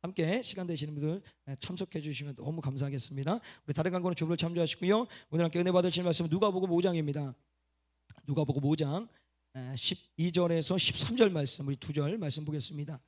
함께 시간 되시는 분들 참석해 주시면 너무 감사하겠습니다. 우리 다른 강구는 주부를 참조하시고요. 오늘 함께 은혜 받으실 말씀은 누가복음 5장입니다. 누가복음 5장 12절에서 13절 말씀, 우리 2절 말씀 보겠습니다.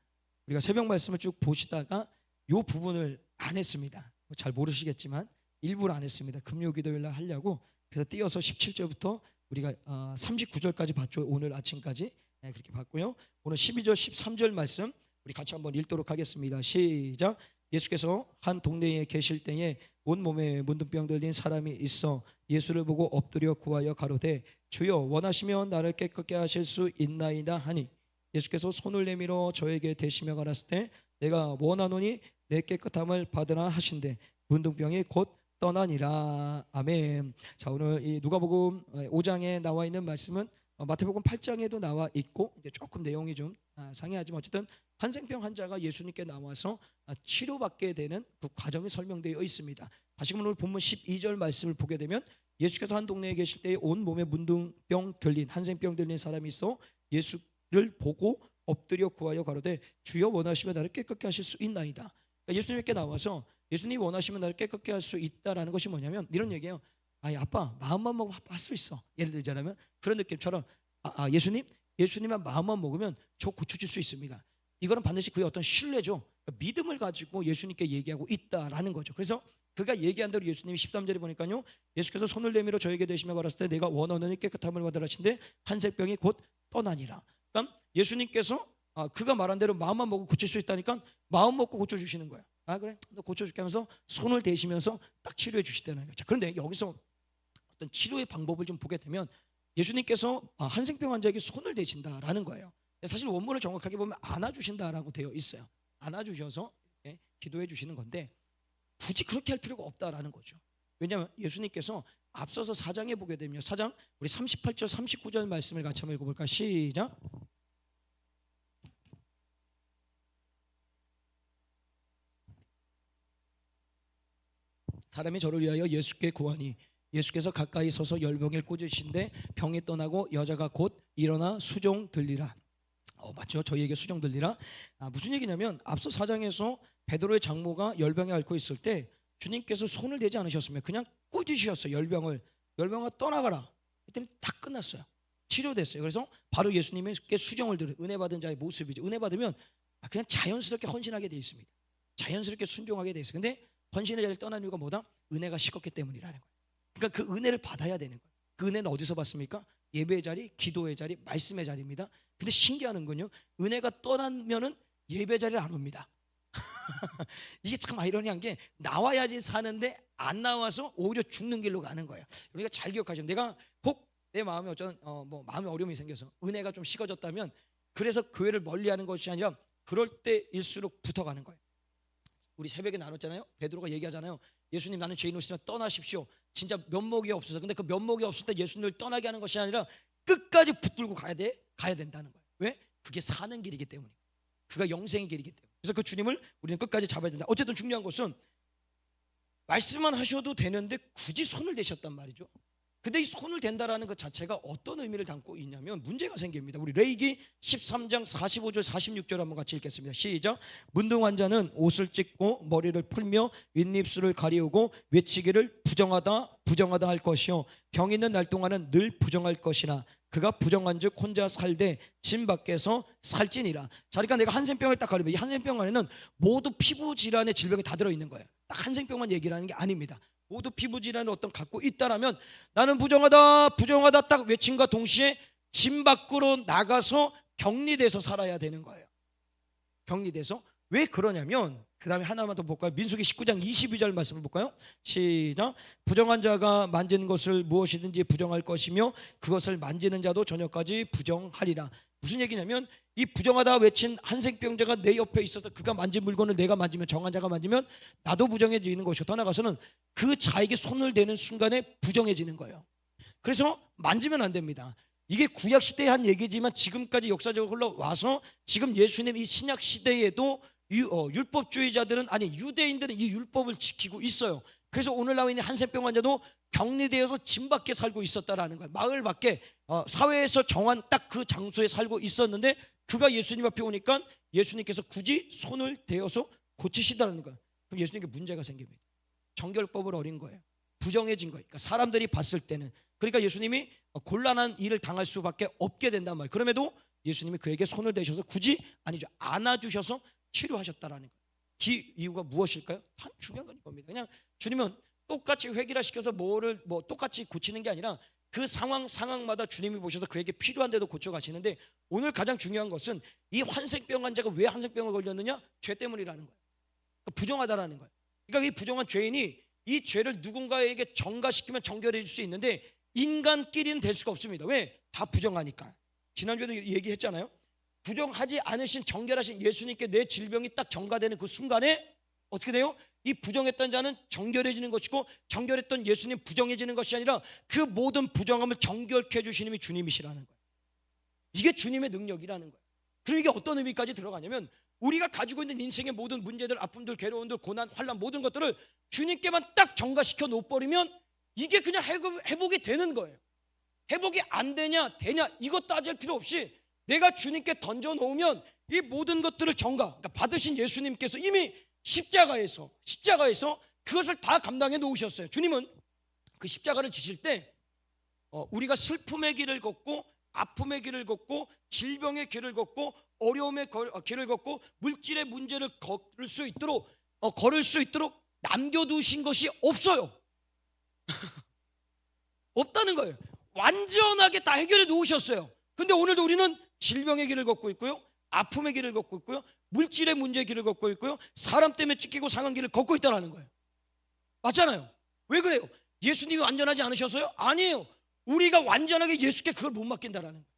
우리가 새벽 말씀을 쭉 보시다가 이 부분을 안 했습니다. 잘 모르시겠지만 일부러 안 했습니다. 금요 기도일 날 하려고. 그래서 띄어서 17절부터 우리가 39절까지 봤죠. 오늘 아침까지 그렇게 봤고요. 오늘 12절 13절 말씀 우리 같이 한번 읽도록 하겠습니다. 시작. 예수께서 한 동네에 계실 때에 온몸에 문둥병 들린 사람이 있어 예수를 보고 엎드려 구하여 가로되 주여 원하시면 나를 깨끗게 하실 수 있나이다 하니 예수께서 손을 내밀어 저에게 대시며 가라사대 때 내가 원하노니 내 깨끗함을 받으라 하신대 문둥병이 곧 떠나니라. 아멘. 자, 오늘 이 누가복음 5장에 나와 있는 말씀은 마태복음 8장에도 나와 있고 이제 조금 내용이 좀 상이하지만 어쨌든 한생병 환자가 예수님께 나와서 치료받게 되는 그 과정이 설명되어 있습니다. 다시금 오늘 본문 12절 말씀을 보게 되면 예수께서 한 동네에 계실 때에 온 몸에 문둥병 들린 한생병 들린 사람이 있어 예수를 보고 엎드려 구하여 가로되 주여 원하시면 나를 깨끗게 하실 수 있나이다. 그러니까 예수님께 나와서 예수님이 원하시면 나를 깨끗게 할 수 있다라는 것이 뭐냐면 이런 얘기예요. 아니 아빠 마음만 먹으면 할 수 있어. 예를 들자면 그런 느낌처럼 예수님만 마음만 먹으면 저 고쳐질 수 있습니다. 이거는 반드시 그의 어떤 신뢰죠. 믿음을 가지고 예수님께 얘기하고 있다라는 거죠. 그래서 그가 얘기한 대로 예수님이 13절에 보니까요. 예수께서 손을 내밀어 저에게 대시며 가라사대 때 내가 원하노니 깨끗함을 받으라 하신대 한색병이 곧 떠나니라. 그러니까 예수님께서 그가 말한 대로 마음만 먹고 고칠 수 있다니까 마음 먹고 고쳐주시는 거예요. 아 그래 너 고쳐줄게 하면서 손을 대시면서 딱 치료해 주시다는 거죠. 그런데 여기서 어떤 치료의 방법을 좀 보게 되면 예수님께서 한생병 환자에게 손을 대신다라는 거예요. 사실 원문을 정확하게 보면 안아주신다라고 되어 있어요. 안아주셔서 기도해 주시는 건데 굳이 그렇게 할 필요가 없다라는 거죠. 왜냐하면 예수님께서 앞서서 4장에 보게 되면 4장 우리 38절 39절 말씀을 같이 한번 읽어볼까? 시작. 사람이 저를 위하여 예수께 구하니 예수께서 가까이 서서 열병을 꽂으신데 병이 떠나고 여자가 곧 일어나 수종 들리라. 맞죠? 저희에게 수종 들리라. 무슨 얘기냐면 앞서 4장에서 베드로의 장모가 열병에 앓고 있을 때 주님께서 손을 대지 않으셨으면 그냥 꾸짖으셨어요. 열병아 떠나가라. 그랬더니 다 끝났어요. 치료됐어요. 그래서 바로 예수님께 수종을 들은 은혜 받은 자의 모습이죠. 은혜 받으면 그냥 자연스럽게 헌신하게 되어 있습니다. 자연스럽게 순종하게 되어 있어요. 근데 헌신의 자리를 떠난 이유가 뭐다? 은혜가 식었기 때문이라는 거예요. 그러니까 그 은혜를 받아야 되는 거예요. 그 은혜는 어디서 받습니까? 예배의 자리, 기도의 자리, 말씀의 자리입니다. 근데 신기한 건요, 은혜가 떠나면은 예배 자리를 안 옵니다. 이게 참 아이러니한 게 나와야지 사는데 안 나와서 오히려 죽는 길로 가는 거예요. 우리가 잘 기억하시면 내가 혹 내 마음에 어떤 마음에 어려움이 생겨서 은혜가 좀 식어졌다면 그래서 교회를 멀리하는 것이 아니라 그럴 때일수록 붙어가는 거예요. 우리 새벽에 나눴잖아요. 베드로가 얘기하잖아요. 예수님 나는 죄인으로서 떠나십시오. 진짜 면목이 없어서. 근데 그 면목이 없을 때 예수님을 떠나게 하는 것이 아니라 끝까지 붙들고 가야 된다는 거예요. 왜? 그게 사는 길이기 때문에. 그가 영생의 길이기 때문에. 그래서 그 주님을 우리는 끝까지 잡아야 된다. 어쨌든 중요한 것은 말씀만 하셔도 되는데 굳이 손을 대셨단 말이죠. 근데 이 손을 댄다라는 것 자체가 어떤 의미를 담고 있냐면 문제가 생깁니다. 우리 레위기 13장 45절 46절 한번 같이 읽겠습니다. 시작. 문둥 환자는 옷을 찢고 머리를 풀며 윗입술을 가리우고 외치기를 부정하다 할 것이요 병 있는 날 동안은 늘 부정할 것이나 그가 부정한즉 혼자 살되 진 밖에서 살지니라. 자, 그러니까 내가 한센병을 딱 가리면 이 한센병 안에는 모두 피부 질환의 질병이 다 들어있는 거예요. 딱 한센병만 얘기를 하는 게 아닙니다. 모두 피부 질환을 어떤 갖고 있다라면 나는 부정하다 딱 외침과 동시에 진 밖으로 나가서 격리돼서 살아야 되는 거예요. 격리돼서. 왜 그러냐면 그 다음에 하나만 더 볼까요? 민수기 19장 22절 말씀을 볼까요? 시작. 부정한 자가 만지는 것을 무엇이든지 부정할 것이며 그것을 만지는 자도 저녁까지 부정하리라. 무슨 얘기냐면 이 부정하다 외친 한생병자가 내 옆에 있어서 그가 만진 물건을 내가 만지면 정한 자가 만지면 나도 부정해지는 것이고 더 나아가서는 그 자에게 손을 대는 순간에 부정해지는 거예요. 그래서 만지면 안 됩니다. 이게 구약 시대에 한 얘기지만 지금까지 역사적으로 흘러와서 지금 예수님 이 신약 시대에도 율법주의자들은 아니 유대인들은 이 율법을 지키고 있어요. 그래서 오늘 나와 있는 한센병 환자도 격리되어서 집 밖에 살고 있었다라는 거예요. 마을 밖에 사회에서 정한 딱 그 장소에 살고 있었는데 그가 예수님 앞에 오니까 예수님께서 굳이 손을 대어서 고치시다는 거예요. 그럼 예수님께 문제가 생깁니다. 정결법을 어긴 거예요. 부정해진 거예요. 그러니까 사람들이 봤을 때는, 그러니까 예수님이 곤란한 일을 당할 수밖에 없게 된단 말이에요. 그럼에도 예수님이 그에게 손을 대셔서 굳이 아니죠, 안아주셔서 치료하셨다라는 거예요. 그 이유가 무엇일까요? 참 중요한 건 이겁니다. 그냥 주님은 똑같이 회귀라시켜서 뭐를 똑같이 고치는 게 아니라 그 상황마다 주님이 보셔서 그에게 필요한 데도 고쳐가시는데, 오늘 가장 중요한 것은 이 환생병 환자가 왜 환생병을 걸렸느냐? 죄 때문이라는 거예요. 그러니까 부정하다라는 거예요. 그러니까 이 부정한 죄인이 이 죄를 누군가에게 전가시키면 정결해 줄 수 있는데 인간끼리는 될 수가 없습니다. 왜? 다 부정하니까. 지난주에도 얘기했잖아요. 부정하지 않으신 정결하신 예수님께 내 질병이 딱 전가되는 그 순간에 어떻게 돼요? 이 부정했던 자는 정결해지는 것이고 정결했던 예수님 부정해지는 것이 아니라 그 모든 부정함을 정결케 해주시는 이 주님이시라는 거예요. 이게 주님의 능력이라는 거예요. 그럼 이게 어떤 의미까지 들어가냐면 우리가 가지고 있는 인생의 모든 문제들, 아픔들, 괴로움들, 고난, 환난 모든 것들을 주님께만 딱 전가시켜 놓아버리면 이게 그냥 회복이 되는 거예요. 회복이 안 되냐 되냐 이것 따질 필요 없이 내가 주님께 던져놓으면 이 모든 것들을 그러니까 받으신 예수님께서 이미 십자가에서 그것을 다 감당해 놓으셨어요. 주님은 그 십자가를 지실 때 우리가 슬픔의 길을 걷고 아픔의 길을 걷고 질병의 길을 걷고 어려움의 길을 걷고 물질의 문제를 걸을 수 있도록 남겨두신 것이 없어요. 없다는 거예요. 완전하게 다 해결해 놓으셨어요. 근데 오늘도 우리는 질병의 길을 걷고 있고요, 아픔의 길을 걷고 있고요, 물질의 문제의 길을 걷고 있고요, 사람 때문에 찢기고 상한 길을 걷고 있다는 거예요. 맞잖아요. 왜 그래요? 예수님이 완전하지 않으셔서요? 아니에요. 우리가 완전하게 예수께 그걸 못 맡긴다라는 거예요.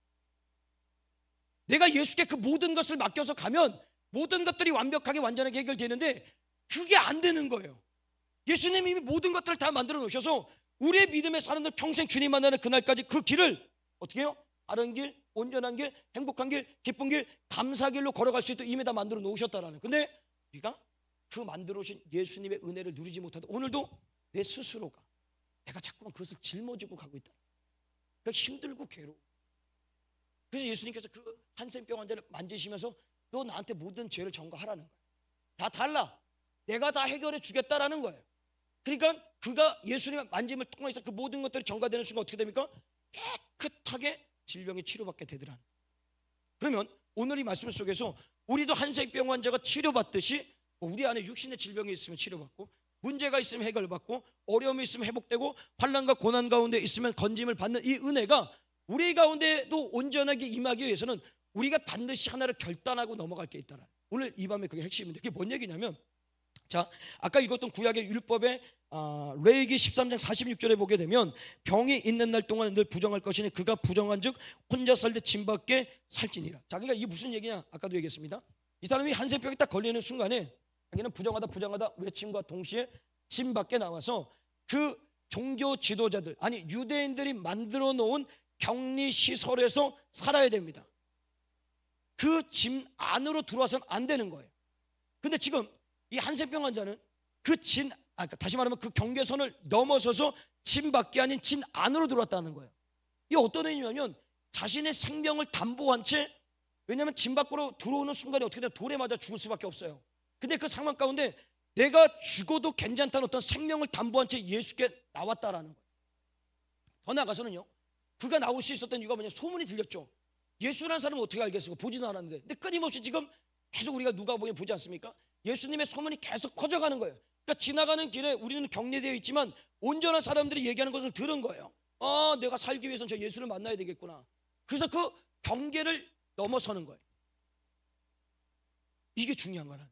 내가 예수께 그 모든 것을 맡겨서 가면 모든 것들이 완벽하게 완전하게 해결되는데 그게 안 되는 거예요. 예수님이 이미 모든 것들을 다 만들어 놓으셔서 우리의 믿음의 사람들 평생 주님 만나는 그날까지 그 길을 어떻게 해요? 바른 길, 온전한 길, 행복한 길, 기쁜 길, 감사길로 걸어갈 수 있도록 이미 다 만들어 놓으셨다라는. 근데 우리가 그 만들어 오신 예수님의 은혜를 누리지 못하다 오늘도 내 스스로가 내가 자꾸만 그것을 짊어지고 가고 있다. 그러니까 힘들고 괴로워. 그래서 예수님께서 그 한센병 환자를 만지시면서 너 나한테 모든 죄를 전가하라는 거예요. 다 달라. 내가 다 해결해 주겠다라는 거예요. 그러니까 그가 예수님의 만짐을 통해서 그 모든 것들이 전가되는 순간 어떻게 됩니까? 깨끗하게 질병이 치료받게 되더라. 그러면 오늘 이 말씀 속에서 우리도 한센병 환자가 치료받듯이 우리 안에 육신의 질병이 있으면 치료받고 문제가 있으면 해결받고 어려움이 있으면 회복되고 환난과 고난 가운데 있으면 건짐을 받는 이 은혜가 우리 가운데도 온전하게 임하기 위해서는 우리가 반드시 하나를 결단하고 넘어갈 게 있다라. 오늘 이 밤에 그게 핵심인데 그게 뭔 얘기냐면, 자, 아까 읽었던 구약의 율법의 레위기 13장 46절에 보게 되면 병이 있는 날 동안 늘 부정할 것이니 그가 부정한즉 혼자 살되 짐 밖에 살지니라. 자, 그러니까 이게 무슨 얘기냐? 아까도 얘기했습니다. 이 사람이 한센병에 딱 걸리는 순간에 자기는 부정하다 외침과 동시에 짐 밖에 나와서 그 종교 지도자들, 아니 유대인들이 만들어 놓은 격리 시설에서 살아야 됩니다. 그 짐 안으로 들어와서는 안 되는 거예요. 근데 지금 이 한센병 환자는 다시 말하면 그 경계선을 넘어서서 짐 밖이 아닌 진 안으로 들어왔다는 거예요. 이게 어떤 의미냐면 자신의 생명을 담보한 채, 왜냐하면 짐 밖으로 들어오는 순간에 어떻게 되면 돌에 맞아 죽을 수밖에 없어요. 근데 그 상황 가운데 내가 죽어도 괜찮다는 어떤 생명을 담보한 채 예수께 나왔다라는 거예요. 더 나아가서는요, 그가 나올 수 있었던 이유가 뭐냐? 소문이 들렸죠. 예수라는 사람은 어떻게 알겠습니까? 보지도 않았는데. 근데 끊임없이 지금 계속 우리가 누가복음에 보지 않습니까? 예수님의 소문이 계속 퍼져가는 거예요. 그러니까 지나가는 길에 우리는 격리되어 있지만 온전한 사람들이 얘기하는 것을 들은 거예요. 내가 살기 위해서는 저 예수를 만나야 되겠구나. 그래서 그 경계를 넘어서는 거예요. 이게 중요한 거는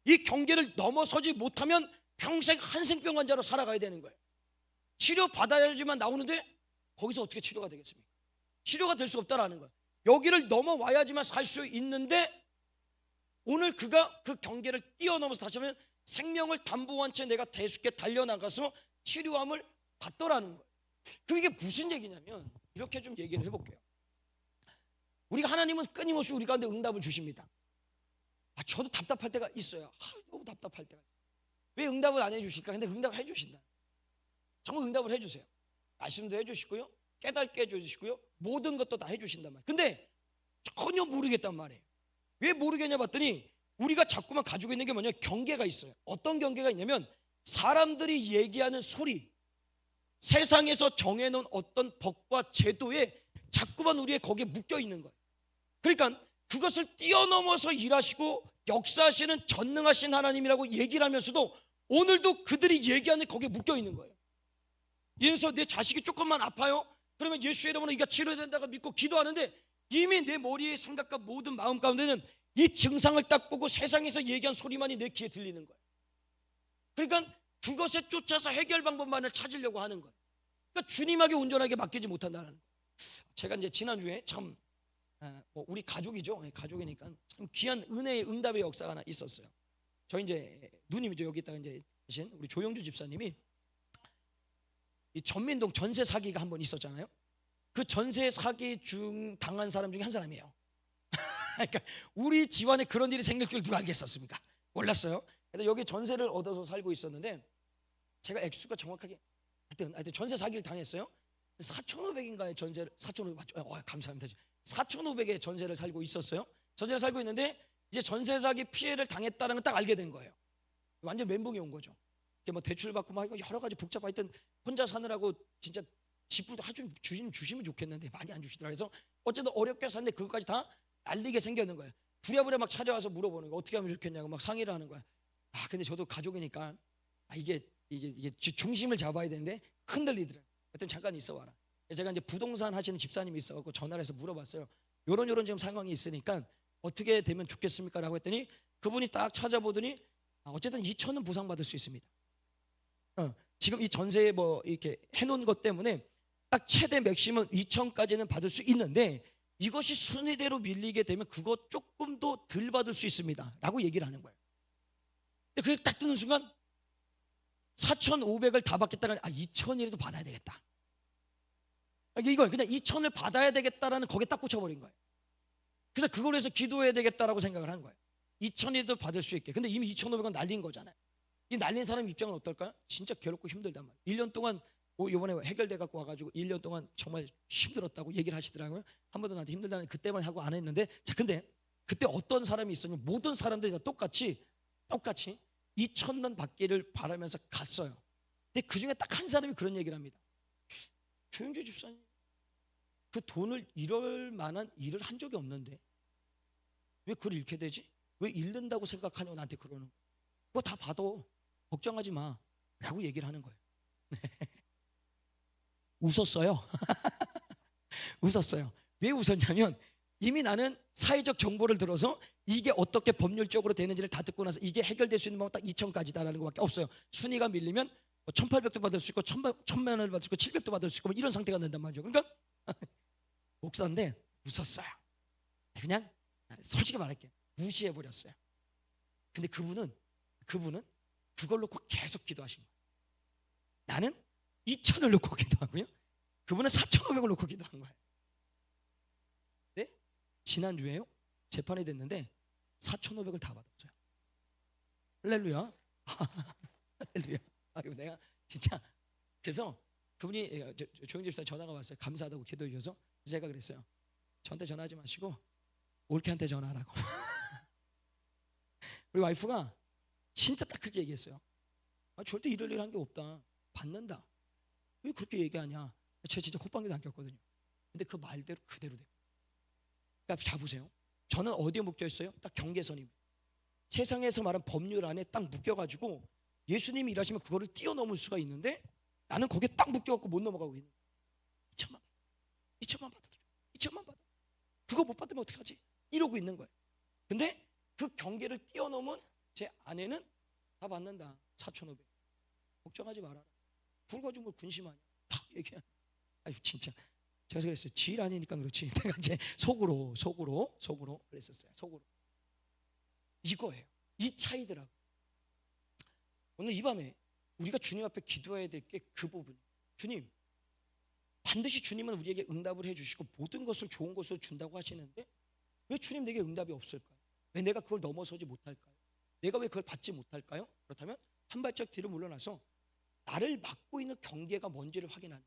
이 경계를 넘어서지 못하면 평생 한센병 환자로 살아가야 되는 거예요. 치료받아야지만 나오는데 거기서 어떻게 치료가 되겠습니까? 치료가 될 수 없다라는 거예요. 여기를 넘어와야지만 살 수 있는데 오늘 그가 그 경계를 뛰어넘어서 다시 하면 생명을 담보한 채 내가 대수께 달려나가서 치료함을 받더라는 거예요. 그럼 이게 무슨 얘기냐면 이렇게 좀 얘기를 해볼게요. 우리가 하나님은 끊임없이 우리 가운데 응답을 주십니다. 저도 답답할 때가 있어요. 너무 답답할 때가 있어요. 왜 응답을 안 해주실까? 근데 응답을 해주신다. 정말 응답을 해주세요. 말씀도 해주시고요, 깨닫게 해주시고요, 모든 것도 다 해주신단 말이에요. 근데 전혀 모르겠단 말이에요. 왜 모르겠냐 봤더니 우리가 자꾸만 가지고 있는 게 뭐냐, 경계가 있어요. 어떤 경계가 있냐면 사람들이 얘기하는 소리, 세상에서 정해놓은 어떤 법과 제도에 자꾸만 우리의 거기에 묶여 있는 거예요. 그러니까 그것을 뛰어넘어서 일하시고 역사하시는 전능하신 하나님이라고 얘기를 하면서도 오늘도 그들이 얘기하는 거기에 묶여 있는 거예요. 예를 들어서 내 자식이 조금만 아파요, 그러면 예수의 이름으로 이가 치료된다고 믿고 기도하는데 이미 내 머리의 생각과 모든 마음 가운데는 이 증상을 딱 보고 세상에서 얘기한 소리만이 내 귀에 들리는 거예요. 그러니까 그것에 쫓아서 해결 방법만을 찾으려고 하는 거예요. 그러니까 주님에게 온전하게 맡기지 못한다는 거예요. 제가 이제 지난주에 참 우리 가족이죠. 가족이니까 참 귀한 은혜의 응답의 역사가 하나 있었어요. 저희 이제 누님이죠. 여기다가 이제 계신 우리 조영주 집사님이 이 전민동 전세 사기가 한번 있었잖아요. 그 전세 사기 중 당한 사람 중에 한 사람이에요. 그러니까 우리 집안에 그런 일이 생길 줄 누가 알겠었습니까? 몰랐어요. 근데 여기 전세를 얻어서 살고 있었는데 제가 액수가 정확하게 하여튼 전세 사기를 당했어요. 4,500인가의 전세를 4,500 맞죠? 감사합니다. 4,500의 전세를 살고 있었어요. 전세를 살고 있는데 이제 전세 사기 피해를 당했다는 걸 딱 알게 된 거예요. 완전 멘붕이 온 거죠. 뭐 대출 받고 막 여러 가지 복잡하여튼 혼자 사느라고 진짜 집을 좀 주시면 좋겠는데 많이 안 주시더라. 그래서 어쨌든 어렵게 샀는데 그것까지 다 날리게 생겼는 거예요. 부랴부랴 막 찾아와서 물어보는 거, 어떻게 하면 좋겠냐고 막 상의를 하는 거야. 근데 저도 가족이니까 이게 중심을 잡아야 되는데 흔들리더라고요. 하여튼 잠깐 있어 와라. 제가 이제 부동산 하시는 집사님이 있어갖고 전화를 해서 물어봤어요. 요런 지금 상황이 있으니까 어떻게 되면 좋겠습니까? 라고 했더니 그분이 딱 찾아보더니 어쨌든 2천은 보상받을 수 있습니다. 지금 이 전세에 뭐 이렇게 해놓은 것 때문에 딱 최대 맥시멈 2천까지는 받을 수 있는데 이것이 순위대로 밀리게 되면 그것 조금 더 덜 받을 수 있습니다. 라고 얘기를 하는 거예요. 근데 그게 딱 뜨는 순간 4,500을 다 받겠다가 2천이라도 받아야 되겠다. 이걸 그냥 2천을 받아야 되겠다라는 거기에 딱 꽂혀버린 거예요. 그래서 그걸 해서 기도해야 되겠다라고 생각을 한 거예요. 2천이라도 받을 수 있게. 근데 이미 2,500원 날린 거잖아요. 이 날린 사람 입장은 어떨까요? 진짜 괴롭고 힘들단 말이에요. 1년 동안 이번에 해결돼 갖고 와가지고 1년 동안 정말 힘들었다고 얘기를 하시더라고요. 한 번도 나한테 힘들다는 그때만 하고 안 했는데, 자 근데 그때 어떤 사람이 있었냐면 모든 사람들이 다 똑같이 2천만 받기를 바라면서 갔어요. 근데 그 중에 딱 한 사람이 그런 얘기를 합니다. 조영주 집사님, 그 돈을 잃을 만한 일을 한 적이 없는데 왜 그걸 잃게 되지? 왜 잃는다고 생각하냐고 나한테 그러는 거예요. 그거 다 받아, 걱정하지 마 라고 얘기를 하는 거예요. 웃었어요. 웃었어요. 왜 웃었냐면 이미 나는 사회적 정보를 들어서 이게 어떻게 법률적으로 되는지를 다 듣고 나서 이게 해결될 수 있는 방법 딱 2천까지다라는 것밖에 없어요. 순위가 밀리면 1,800도 받을 수 있고 1,000만 원을 받을 수 있고 700도 받을 수 있고 뭐 이런 상태가 된단 말이죠. 그러니까 목사인데 웃었어요. 그냥 솔직히 말할게요. 무시해버렸어요. 근데 그분은 그걸 놓고 계속 기도하신 거예요. 나는 2천을 놓고 기도하고요, 그분은 4,500을 놓고 기도한 거예요. 네? 지난주에요 재판이 됐는데 4,500을 다 받았어요. 할렐루야. 할렐루야. 이거 내가 진짜, 그래서 그분이 조영재 집사님 전화가 왔어요. 감사하다고 기도해 주셔서. 제가 그랬어요. 저한테 전화하지 마시고 올케한테 전화하라고. 우리 와이프가 진짜 딱 그렇게 얘기했어요. 절대 이럴 일 한 게 없다. 받는다. 왜 그렇게 얘기하냐. 제가 진짜 콧방귀도 안 꼈거든요. 근데 그 말대로 그대로 돼요. 그러니까 자 보세요. 저는 어디에 묶여 있어요? 딱 경계선입니다. 세상에서 말하는 법률 안에 딱 묶여가지고 예수님이 일하시면 그거를 뛰어넘을 수가 있는데 나는 거기에 딱 묶여갖고 못 넘어가고 있는 거예요. 2천만 받아. 2천만 받아. 그거 못 받으면 어떡하지? 이러고 있는 거예요. 근데 그 경계를 뛰어넘은 제 아내는 다 받는다. 4,500. 걱정하지 말아라. 그걸 가지고 뭐 근심하냐. 탁 얘기하냐. 아유 진짜. 제가 그랬어요. 지일 아니니까 그렇지. 내가 이제 속으로 그랬었어요. 속으로. 이거예요. 이 차이더라고. 오늘 이 밤에 우리가 주님 앞에 기도해야 될 게 그 부분. 주님, 반드시 주님은 우리에게 응답을 해주시고 모든 것을 좋은 것으로 준다고 하시는데 왜 주님 내게 응답이 없을까요? 왜 내가 그걸 넘어서지 못할까요? 내가 왜 그걸 받지 못할까요? 그렇다면 한 발짝 뒤로 물러나서 나를 막고 있는 경계가 뭔지를 확인하는.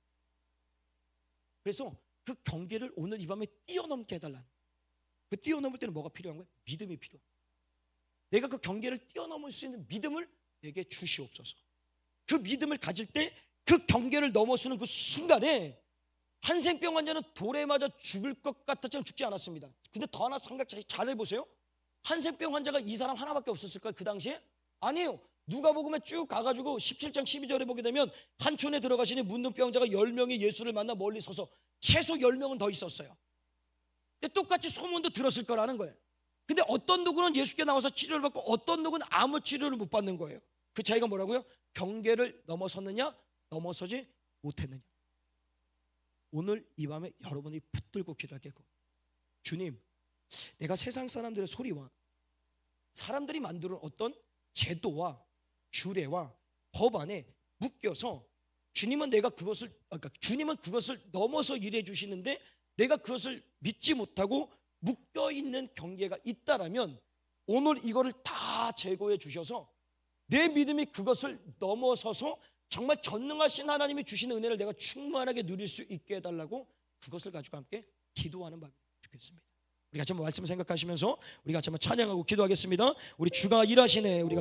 그래서 그 경계를 오늘 이 밤에 뛰어넘게 해달라는. 그 뛰어넘을 때는 뭐가 필요한 거예요? 믿음이 필요한 거예요. 내가 그 경계를 뛰어넘을 수 있는 믿음을 내게 주시옵소서. 그 믿음을 가질 때 그 경계를 넘어서는 그 순간에 한센병 환자는 돌에 맞아 죽을 것 같았지만 죽지 않았습니다. 근데 더 하나 생각 잘 해보세요. 한센병 환자가 이 사람 하나밖에 없었을까요? 그 당시에? 아니에요. 누가복음에 쭉 가가지고 17장 12절에 보게 되면 한촌에 들어가시니 묻는 병자가 10명이 예수를 만나 멀리 서서 최소 10명은 더 있었어요. 근데 똑같이 소문도 들었을 거라는 거예요. 근데 어떤 누구는 예수께 나와서 치료를 받고 어떤 누구는 아무 치료를 못 받는 거예요. 그 차이가 뭐라고요? 경계를 넘어섰느냐 넘어서지 못했느냐. 오늘 이 밤에 여러분이 붙들고 기도할게요. 주님, 내가 세상 사람들의 소리와 사람들이 만드는 어떤 제도와 규례와 법 안에 묶여서 주님은 주님은 그것을 넘어서 일해 주시는데 내가 그것을 믿지 못하고 묶여 있는 경계가 있다라면 오늘 이거를 다 제거해 주셔서 내 믿음이 그것을 넘어서서 정말 전능하신 하나님이 주시는 은혜를 내가 충만하게 누릴 수 있게 해달라고 그것을 가지고 함께 기도하는 밤이 좋겠습니다. 우리 같이 한번 말씀을 생각하시면서 우리 같이 한번 찬양하고 기도하겠습니다. 우리 주가 일하시네. 우리가